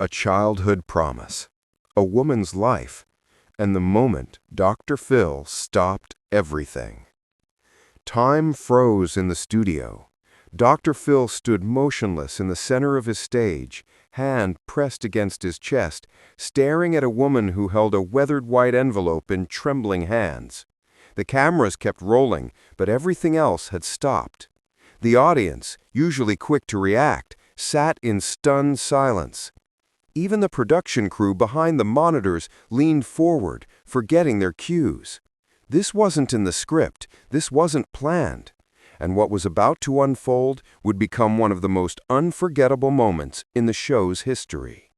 A childhood promise, a woman's life, and the moment Dr. Phil stopped everything. Time froze in the studio. Dr. Phil stood motionless in the center of his stage, hand pressed against his chest, staring at a woman who held a weathered white envelope in trembling hands. The cameras kept rolling, but everything else had stopped. The audience, usually quick to react, sat in stunned silence. Even the production crew behind the monitors leaned forward, forgetting their cues. This wasn't in the script, this wasn't planned. And what was about to unfold would become one of the most unforgettable moments in the show's history.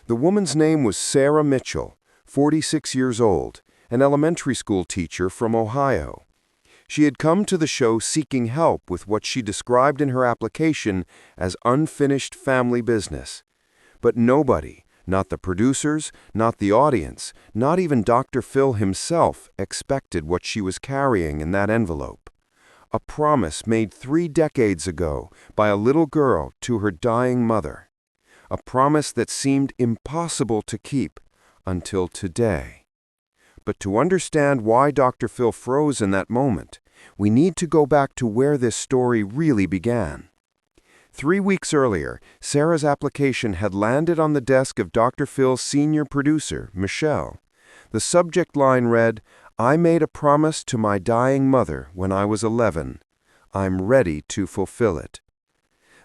The woman's name was Sarah Mitchell, 46 years old, an elementary school teacher from Ohio. She had come to the show seeking help with what she described in her application as unfinished family business. But nobody, not the producers, not the audience, not even Dr. Phil himself, expected what she was carrying in that envelope. A promise made 3 decades ago by a little girl to her dying mother. A promise that seemed impossible to keep until today. But to understand why Dr. Phil froze in that moment, we need to go back to where this story really began. 3 weeks earlier, Sarah's application had landed on the desk of Dr. Phil's senior producer, Michelle. The subject line read, "I made a promise to my dying mother when I was 11. I'm ready to fulfill it."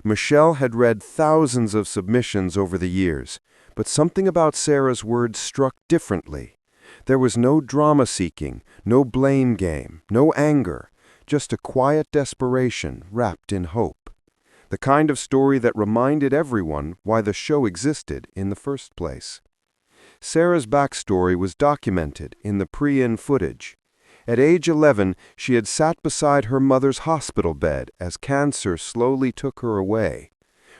Michelle had read thousands of submissions over the years, but something about Sarah's words struck differently. There was no drama-seeking, no blame game, no anger, just a quiet desperation wrapped in hope. The kind of story that reminded everyone why the show existed in the first place. Sarah's backstory was documented in the pre-in footage. At age 11, she had sat beside her mother's hospital bed as cancer slowly took her away.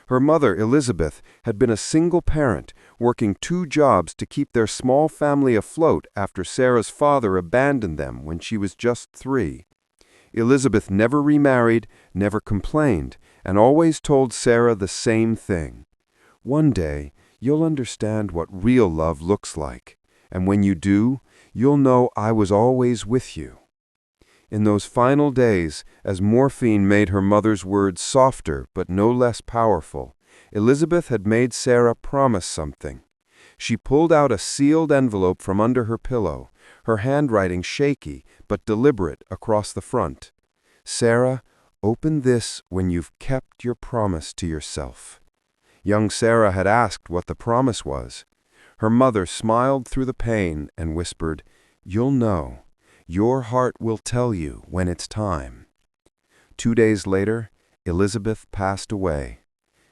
Her mother, Elizabeth, had been a single parent, working 2 jobs to keep their small family afloat after Sarah's father abandoned them when she was just 3. Elizabeth never remarried, never complained, and always told Sarah the same thing. "One day, you'll understand what real love looks like, and when you do, you'll know I was always with you." In those final days, as morphine made her mother's words softer but no less powerful, Elizabeth had made Sarah promise something. She pulled out a sealed envelope from under her pillow, her handwriting shaky but deliberate across the front. "Sarah, open this when you've kept your promise to yourself." Young Sarah had asked what the promise was. Her mother smiled through the pain and whispered, "You'll know. Your heart will tell you when it's time." 2 days later, Elizabeth passed away,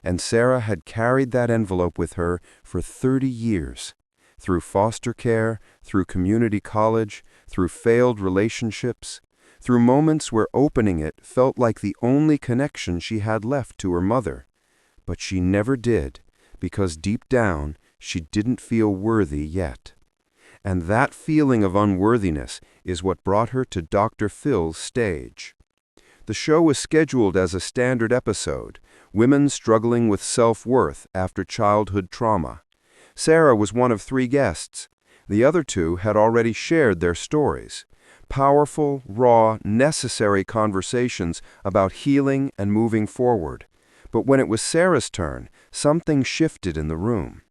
and Sarah had carried that envelope with her for 30 years, through foster care, through community college, through failed relationships, through moments where opening it felt like the only connection she had left to her mother. But she never did, because deep down, she didn't feel worthy yet. And that feeling of unworthiness is what brought her to Dr. Phil's stage. The show was scheduled as a standard episode, women struggling with self-worth after childhood trauma. Sarah was one of 3 guests. The other 2 had already shared their stories. Powerful, raw, necessary conversations about healing and moving forward. But when it was Sarah's turn, something shifted in the room.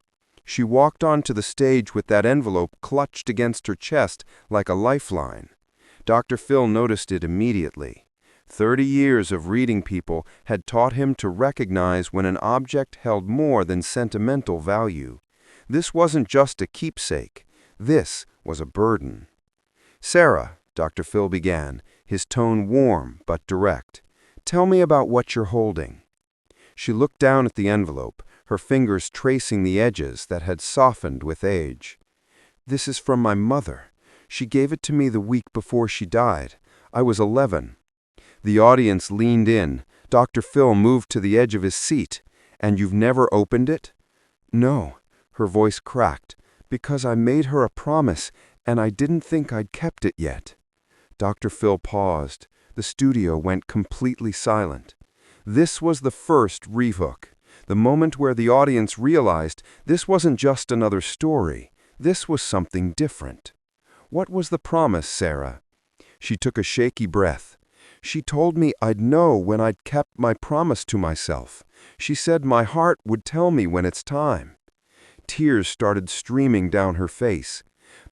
She walked onto the stage with that envelope clutched against her chest like a lifeline. Dr. Phil noticed it immediately. 30 years of reading people had taught him to recognize when an object held more than sentimental value. This wasn't just a keepsake. This was a burden. "Sarah," Dr. Phil began, his tone warm but direct, "tell me about what you're holding." She looked down at the envelope, her fingers tracing the edges that had softened with age. "This is from my mother. She gave it to me the week before she died. I was 11. The audience leaned in. Dr. Phil moved to the edge of his seat. "And you've never opened it?" "No," her voice cracked, "because I made her a promise, and I didn't think I'd kept it yet." Dr. Phil paused. The studio went completely silent. This was the first rehook. the moment where the audience realized this wasn't just another story. This was something different. What was the promise, Sarah? She took a shaky breath. She told me I'd know when I'd kept my promise to myself. She said my heart would tell me when it's time. Tears started streaming down her face.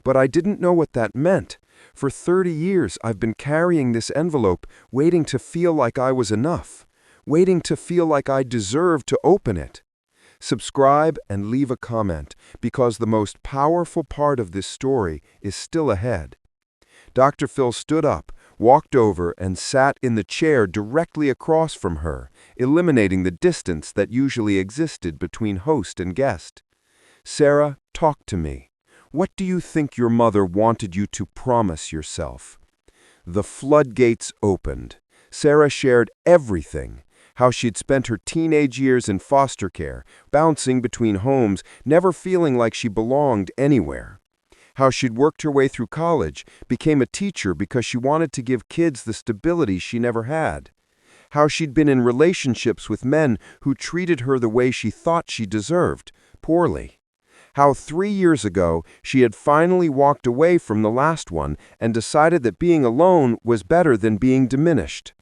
But I didn't know what that meant. For 30 years, I've been carrying this envelope, waiting to feel like I was enough, waiting to feel like I deserved to open it. Subscribe and leave a comment, because the most powerful part of this story is still ahead. Dr. Phil stood up, walked over, and sat in the chair directly across from her, eliminating the distance that usually existed between host and guest. Sarah, talk to me. What do you think your mother wanted you to promise yourself? The floodgates opened. Sarah shared everything. How she'd spent her teenage years in foster care, bouncing between homes, never feeling like she belonged anywhere. How she'd worked her way through college, became a teacher because she wanted to give kids the stability she never had. How she'd been in relationships with men who treated her the way she thought she deserved, poorly. How 3 years ago she had finally walked away from the last one and decided that being alone was better than being diminished.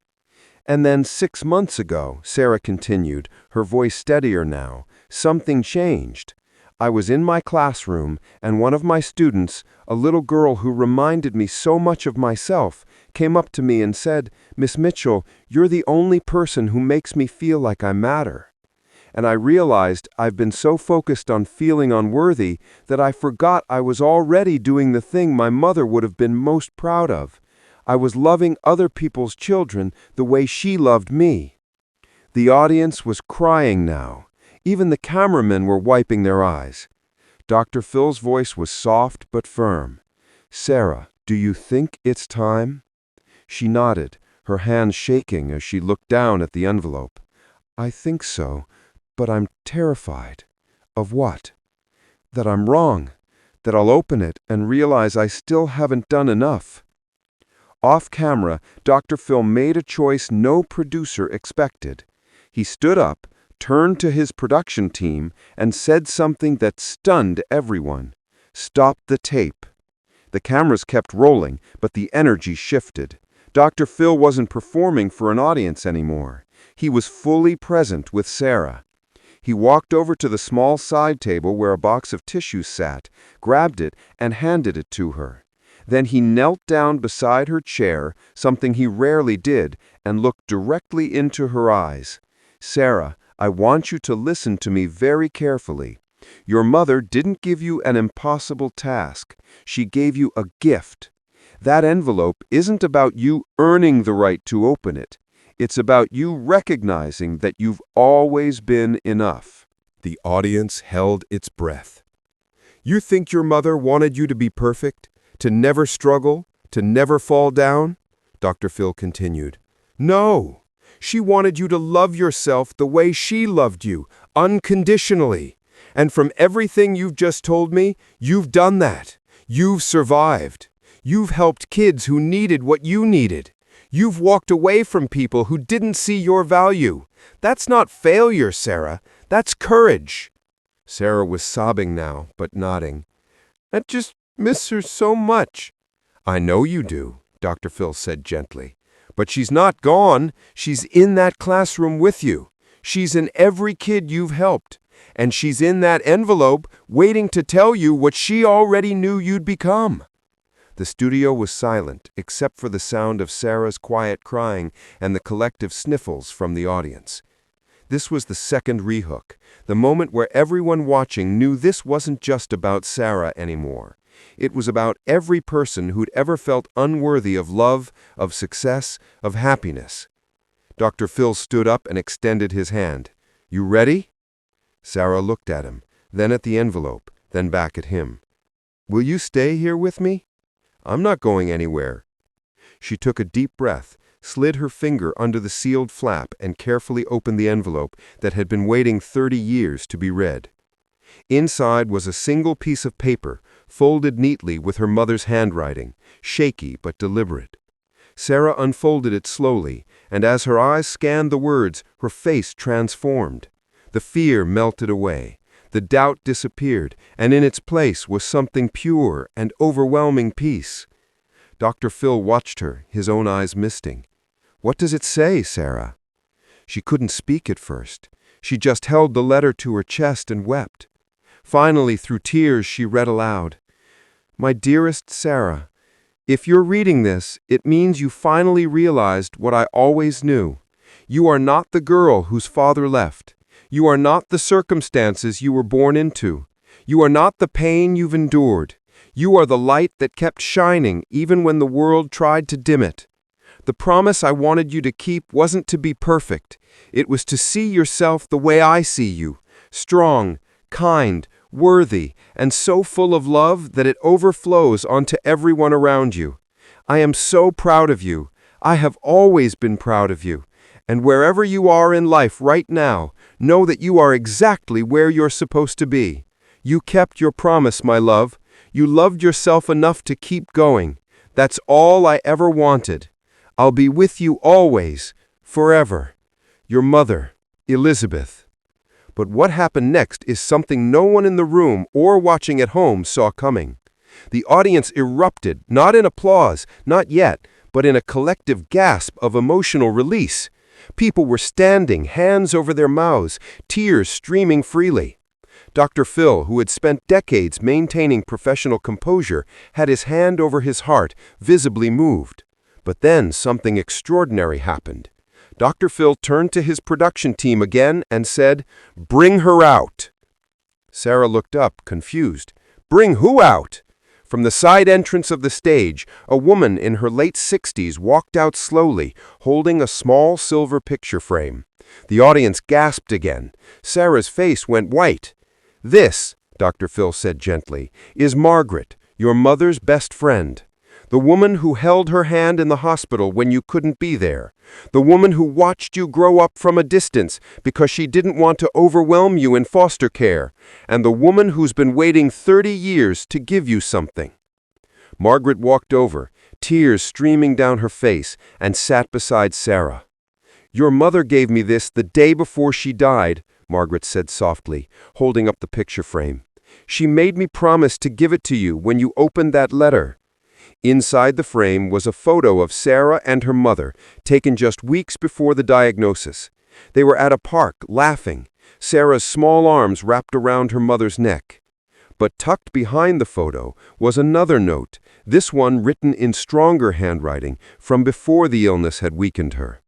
And then 6 months ago, Sarah continued, her voice steadier now, something changed. I was in my classroom, and one of my students, a little girl who reminded me so much of myself, came up to me and said, "Miss Mitchell, you're the only person who makes me feel like I matter." And I realized I've been so focused on feeling unworthy that I forgot I was already doing the thing my mother would have been most proud of. I was loving other people's children the way she loved me. The audience was crying now. Even the cameramen were wiping their eyes. Dr. Phil's voice was soft but firm. "Sarah, do you think it's time?" She nodded, her hands shaking as she looked down at the envelope. "I think so. But I'm terrified." "Of what?" "That I'm wrong. That I'll open it and realize I still haven't done enough." Off camera, Dr. Phil made a choice no producer expected. He stood up, turned to his production team, and said something that stunned everyone. "Stop the tape." The cameras kept rolling, but the energy shifted. Dr. Phil wasn't performing for an audience anymore. He was fully present with Sarah. He walked over to the small side table where a box of tissues sat, grabbed it, and handed it to her. Then he knelt down beside her chair, something he rarely did, and looked directly into her eyes. "Sarah, I want you to listen to me very carefully. Your mother didn't give you an impossible task. She gave you a gift. That envelope isn't about you earning the right to open it. It's about you recognizing that you've always been enough." The audience held its breath. "You think your mother wanted you to be perfect? To never struggle? To never fall down?" Dr. Phil continued. "No. She wanted you to love yourself the way she loved you, unconditionally. And from everything you've just told me, you've done that. You've survived. You've helped kids who needed what you needed. You've walked away from people who didn't see your value. That's not failure, Sarah. That's courage." Sarah was sobbing now, but nodding. "I just miss her so much." "I know you do," Dr. Phil said gently. "But she's not gone. She's in that classroom with you. She's in every kid you've helped. And she's in that envelope waiting to tell you what she already knew you'd become." The studio was silent, except for the sound of Sarah's quiet crying and the collective sniffles from the audience. This was the second rehook, the moment where everyone watching knew this wasn't just about Sarah anymore. It was about every person who'd ever felt unworthy of love, of success, of happiness. Dr. Phil stood up and extended his hand. "You ready?" Sarah looked at him, then at the envelope, then back at him. "Will you stay here with me?" "I'm not going anywhere." She took a deep breath, slid her finger under the sealed flap, and carefully opened the envelope that had been waiting 30 years to be read. Inside was a single piece of paper, folded neatly with her mother's handwriting, shaky but deliberate. Sarah unfolded it slowly, and as her eyes scanned the words, her face transformed. The fear melted away. The doubt disappeared, and in its place was something pure and overwhelming peace. Dr. Phil watched her, his own eyes misting. "What does it say, Sarah?" She couldn't speak at first. She just held the letter to her chest and wept. Finally, through tears, she read aloud, "My dearest Sarah, if you're reading this, it means you finally realized what I always knew. You are not the girl whose father left. You are not the circumstances you were born into. You are not the pain you've endured. You are the light that kept shining even when the world tried to dim it. The promise I wanted you to keep wasn't to be perfect. It was to see yourself the way I see you, strong, kind, worthy, and so full of love that it overflows onto everyone around you. I am so proud of you. I have always been proud of you. And wherever you are in life right now, know that you are exactly where you're supposed to be. You kept your promise, my love. You loved yourself enough to keep going. That's all I ever wanted. I'll be with you always, forever. Your mother, Elizabeth." But what happened next is something no one in the room or watching at home saw coming. The audience erupted, not in applause, not yet, but in a collective gasp of emotional release. People were standing, hands over their mouths, tears streaming freely. Dr. Phil, who had spent decades maintaining professional composure, had his hand over his heart, visibly moved. But then something extraordinary happened. Dr. Phil turned to his production team again and said, "Bring her out." Sarah looked up, confused. "Bring who out?" From the side entrance of the stage, a woman in her late 60s walked out slowly, holding a small silver picture frame. The audience gasped again. Sarah's face went white. "This," Dr. Phil said gently, "is Margaret, your mother's best friend. The woman who held her hand in the hospital when you couldn't be there. The woman who watched you grow up from a distance because she didn't want to overwhelm you in foster care. And the woman who's been waiting 30 years to give you something." Margaret walked over, tears streaming down her face, and sat beside Sarah. "Your mother gave me this the day before she died," Margaret said softly, holding up the picture frame. "She made me promise to give it to you when you opened that letter." Inside the frame was a photo of Sarah and her mother, taken just weeks before the diagnosis. They were at a park, laughing, Sarah's small arms wrapped around her mother's neck. But tucked behind the photo was another note, this one written in stronger handwriting from before the illness had weakened her.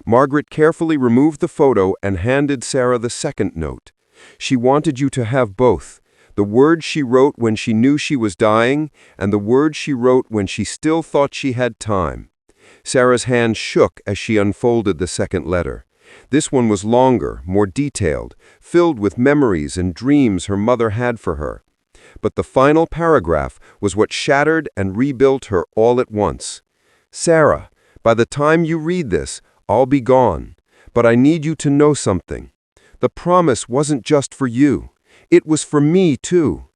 Margaret carefully removed the photo and handed Sarah the second note. She wanted you to have both. The words she wrote when she knew she was dying, and the words she wrote when she still thought she had time. Sarah's hand shook as she unfolded the second letter. This one was longer, more detailed, filled with memories and dreams her mother had for her. But the final paragraph was what shattered and rebuilt her all at once. "Sarah, by the time you read this, I'll be gone. But I need you to know something. The promise wasn't just for you. It was for me, too.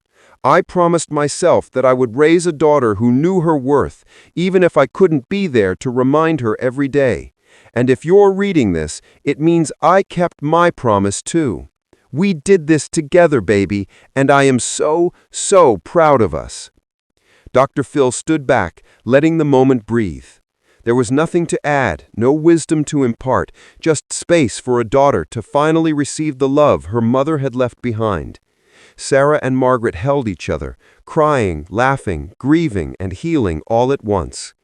I promised myself that I would raise a daughter who knew her worth, even if I couldn't be there to remind her every day. And if you're reading this, it means I kept my promise, too. We did this together, baby, and I am so, so proud of us." Dr. Phil stood back, letting the moment breathe. There was nothing to add, no wisdom to impart, just space for a daughter to finally receive the love her mother had left behind. Sarah and Margaret held each other, crying, laughing, grieving, and healing all at once.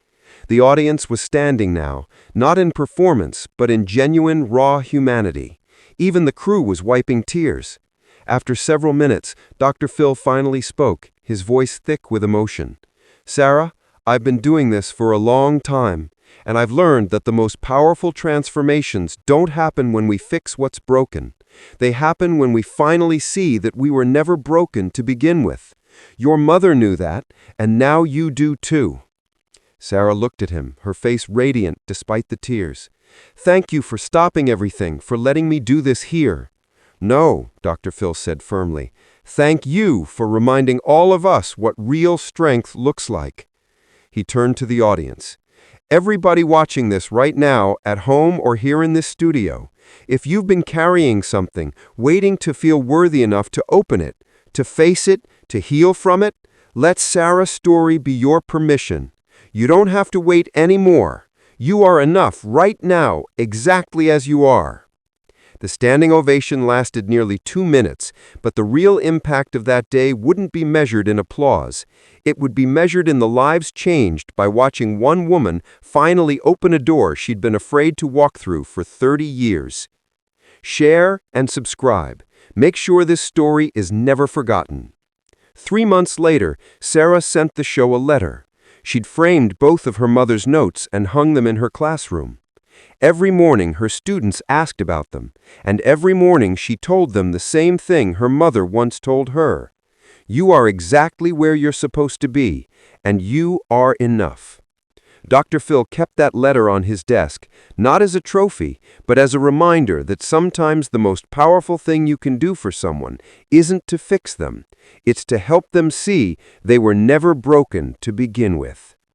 The audience was standing now, not in performance, but in genuine, raw humanity. Even the crew was wiping tears. After several minutes, Dr. Phil finally spoke, his voice thick with emotion. "Sarah, I've been doing this for a long time, and I've learned that the most powerful transformations don't happen when we fix what's broken. They happen when we finally see that we were never broken to begin with. Your mother knew that, and now you do too." Sarah looked at him, her face radiant despite the tears. "Thank you for stopping everything, for letting me do this here." "No," Dr. Phil said firmly. "Thank you for reminding all of us what real strength looks like." He turned to the audience. "Everybody watching this right now, at home or here in this studio, If you've been carrying something, waiting to feel worthy enough to open it, to face it, to heal from it, let Sarah's story be your permission. You don't have to wait anymore. You are enough right now, exactly as you are. The standing ovation lasted nearly 2 minutes, but the real impact of that day wouldn't be measured in applause. It would be measured in the lives changed by watching one woman finally open a door she'd been afraid to walk through for 30 years. Share and subscribe. Make sure this story is never forgotten. 3 months later, Sarah sent the show a letter. She'd framed both of her mother's notes and hung them in her classroom. Every morning her students asked about them, and every morning she told them the same thing her mother once told her. You are exactly where you're supposed to be, and you are enough. Dr. Phil kept that letter on his desk, not as a trophy, but as a reminder that sometimes the most powerful thing you can do for someone isn't to fix them. It's to help them see they were never broken to begin with.